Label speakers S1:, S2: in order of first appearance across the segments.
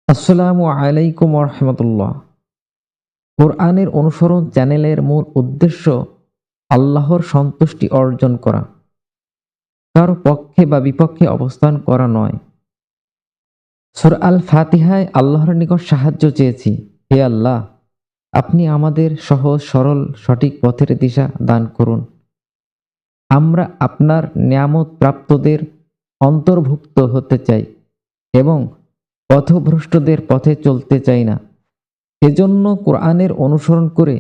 S1: আসসালামু আলাইকুম রহমতুল্লাহ। কোরআনের অনুসরণ চ্যানেলের মূল উদ্দেশ্য আল্লাহর সন্তুষ্টি অর্জন করা, কারো পক্ষে বা বিপক্ষে অবস্থান করা নয়। সূরা আল ফাতিহায় আল্লাহর নিকট সাহায্য চেয়েছি। হে আল্লাহ, আপনি আমাদের সহজ সরল সঠিক পথের দিশা দান করুন। আমরা আপনার নিয়ামত প্রাপ্তদের অন্তর্ভুক্ত হতে চাই এবং পথভ্রষ্টদের পথে চলতে চাই না। এজন্য কোরআনের অনুসরণ করে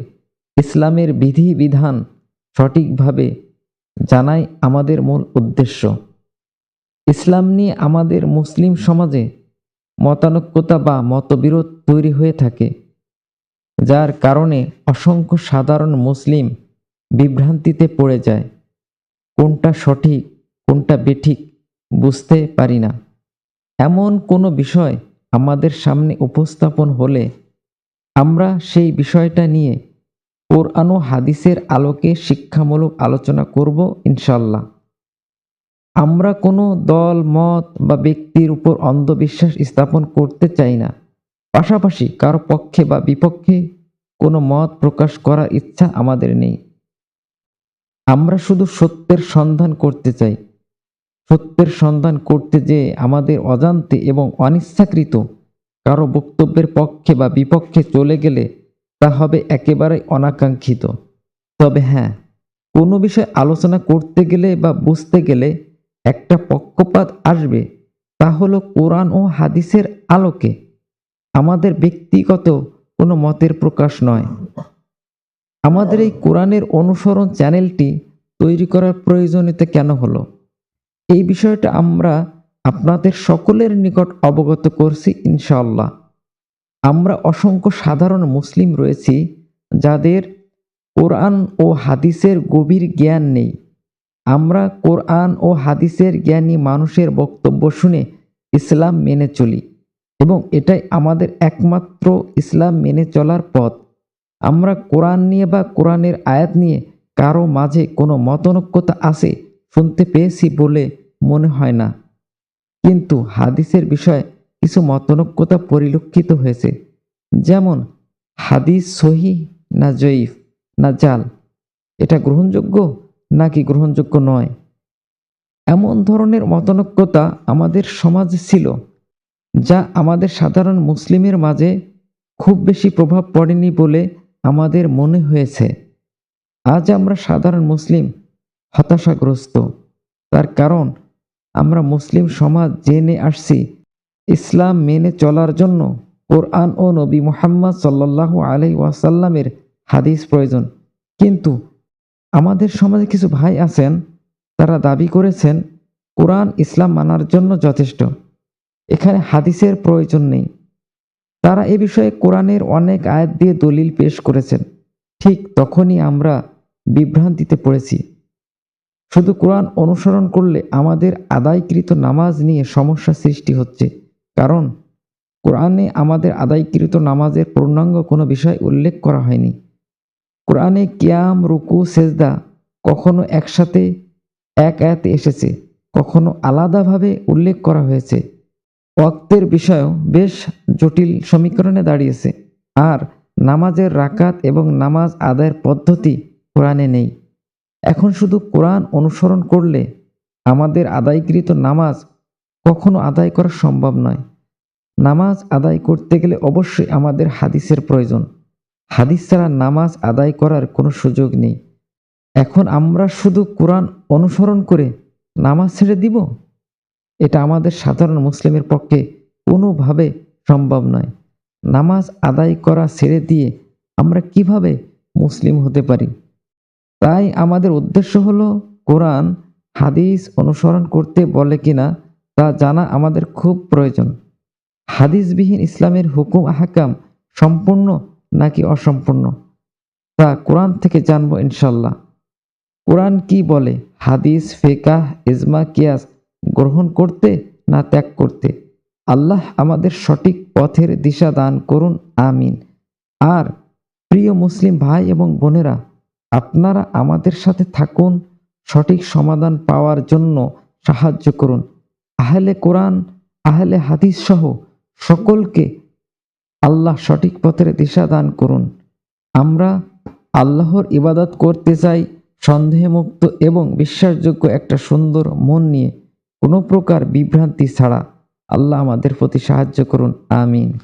S1: ইসলামের বিধিবিধান সঠিকভাবে জানাই আমাদের মূল উদ্দেশ্য। ইসলাম নিয়ে আমাদের মুসলিম সমাজে মতানৈক্যতা বা মতবিরোধ তৈরি হয়ে থাকে, যার কারণে অসংখ্য সাধারণ মুসলিম বিভ্রান্তিতে পড়ে যায়। কোনটা সঠিক কোনটা বেঠিক বুঝতে পারি না। এমন কোনো বিষয় আমাদের সামনে উপস্থাপন হলে আমরা সেই বিষয়টা নিয়ে কোরআন ও হাদিসের আলোকে শিক্ষামূলক আলোচনা করব ইনশাল্লাহ। আমরা কোনো দল মত বা ব্যক্তির উপর অন্ধবিশ্বাস স্থাপন করতে চাই না। পাশাপাশি কারো পক্ষে বা বিপক্ষে কোনো মত প্রকাশ করার ইচ্ছা আমাদের নেই। আমরা শুধু সত্যের সন্ধান করতে চাই। সত্যের সন্ধান করতে যেয়ে আমাদের অজান্তে এবং অনিচ্ছাকৃত কারো বক্তব্যের পক্ষে বা বিপক্ষে চলে গেলে তা হবে একেবারে অনাকাঙ্ক্ষিত। তবে হ্যাঁ, কোনো বিষয় আলোচনা করতে গেলে বা বুঝতে গেলে একটা পক্ষপাত আসবে, তা হলো কোরআন ও হাদিসের আলোকে, আমাদের ব্যক্তিগত কোনো মতের প্রকাশ নয়। আমাদের এই কোরআনের অনুসরণ চ্যানেলটি তৈরি করার প্রয়োজনীয়তা কেন হলো, এই বিষয়টা আমরা আপনাদের সকলের নিকট অবগত করছি ইনশাআল্লাহ। আমরা অসংখ্য সাধারণ মুসলিম রয়েছি যাদের কোরআন ও হাদিসের গভীর জ্ঞান নেই। আমরা কোরআন ও হাদিসের জ্ঞানী মানুষের বক্তব্য শুনে ইসলাম মেনে চলি এবং এটাই আমাদের একমাত্র ইসলাম মেনে চলার পথ। আমরা কোরআন নিয়ে বা কোরআনের আয়াত নিয়ে কারো মাঝে কোনো মতানৈক্যতা আছে শুনতে পেয়েছি বলে মনে হয় না। কিন্তু হাদিসের বিষয়ে কিছু মতানৈক্যতা পরিলক্ষিত হয়েছে, যেমন হাদিস সহিহ না জয়ীফ না জাল, এটা গ্রহণযোগ্য নাকি গ্রহণযোগ্য নয়, এমন ধরনের মতানৈক্যতা আমাদের সমাজে ছিল, যা আমাদের সাধারণ মুসলিমের মাঝে খুব বেশি প্রভাব পড়েনি বলে আমাদের মনে হয়েছে। আজ আমরা সাধারণ মুসলিম হতাশাগ্রস্ত। তার কারণ আমরা মুসলিম সমাজ জেনে আসছি ইসলাম মেনে চলার জন্য কোরআন ও নবী মুহাম্মদ সাল্লাল্লাহু আলাইহি ওয়াসাল্লামের হাদিস প্রয়োজন। কিন্তু আমাদের সমাজে কিছু ভাই আছেন, তারা দাবি করেছেন কোরআন ইসলাম মানার জন্য যথেষ্ট, এখানে হাদিসের প্রয়োজন নেই। তারা এ বিষয়ে কোরআনের অনেক আয়াত দিয়ে দলিল পেশ করেছেন। ঠিক তখনই আমরা বিভ্রান্তিতে পড়েছি। শুধু কোরআন অনুসরণ করলে আমাদের আদায়কৃত নামাজ নিয়ে সমস্যা সৃষ্টি হচ্ছে, কারণ কোরআনে আমাদের আদায়কৃত নামাজের পূর্ণাঙ্গ কোনো বিষয় উল্লেখ করা হয়নি। কোরআনে কিয়াম রুকু সেজদা কখনো একসাথে এক আয়াতে এসেছে, কখনো আলাদাভাবে উল্লেখ করা হয়েছে। ওয়াক্তের বিষয়ও বেশ জটিল সমীকরণে দাঁড়িয়েছে। আর নামাজের রাকাত এবং নামাজ আদায়ের পদ্ধতি কোরআনে নেই। এখন শুধু কোরআন অনুসরণ করলে আমাদের আদায়কৃত নামাজ কখনো আদায় করা সম্ভব নয়। নামাজ আদায় করতে গেলে অবশ্যই আমাদের হাদিসের প্রয়োজন। হাদিস ছাড়া নামাজ আদায় করার কোনো সুযোগ নেই। এখন আমরা শুধু কোরআন অনুসরণ করে নামাজ ছেড়ে দিব, এটা আমাদের সাধারণ মুসলিমের পক্ষে কোনোভাবে সম্ভব নয়। নামাজ আদায় করা ছেড়ে দিয়ে আমরা কিভাবে মুসলিম হতে পারি? তাই আমাদের উদ্দেশ্য হলো কোরআন হাদিস অনুসরণ করতে বলে কিনা তা জানা আমাদের খুব প্রয়োজন। হাদিসবিহীন ইসলামের হুকুম আহকাম সম্পূর্ণ নাকি অসম্পূর্ণ, তা কোরআন থেকে জানবো ইনশাল্লাহ। কোরআন কি বলে? হাদিস, ফিকহ, ইজমা, কিয়াস গ্রহণ করতে না ত্যাগ করতে? আল্লাহ আমাদের সঠিক পথের দিশা দান করুন, আমিন। আর প্রিয় মুসলিম ভাই এবং বোনেরা, আপনারা আমাদের সাথে থাকুন, সঠিক সমাধান পাওয়ার জন্য সাহায্য করুন। আহলে কোরআন, আহলে হাদিস সহ সকলকে আল্লাহ সঠিক পথের দিশা দান করুন। আমরা আল্লাহর ইবাদত করতে চাই সন্দেহমুক্ত এবং বিশ্বাসযোগ্য একটা সুন্দর মন নিয়ে, কোনো প্রকার বিভ্রান্তি ছাড়া। আল্লাহ আমাদের প্রতি সাহায্য করুন। আমিন।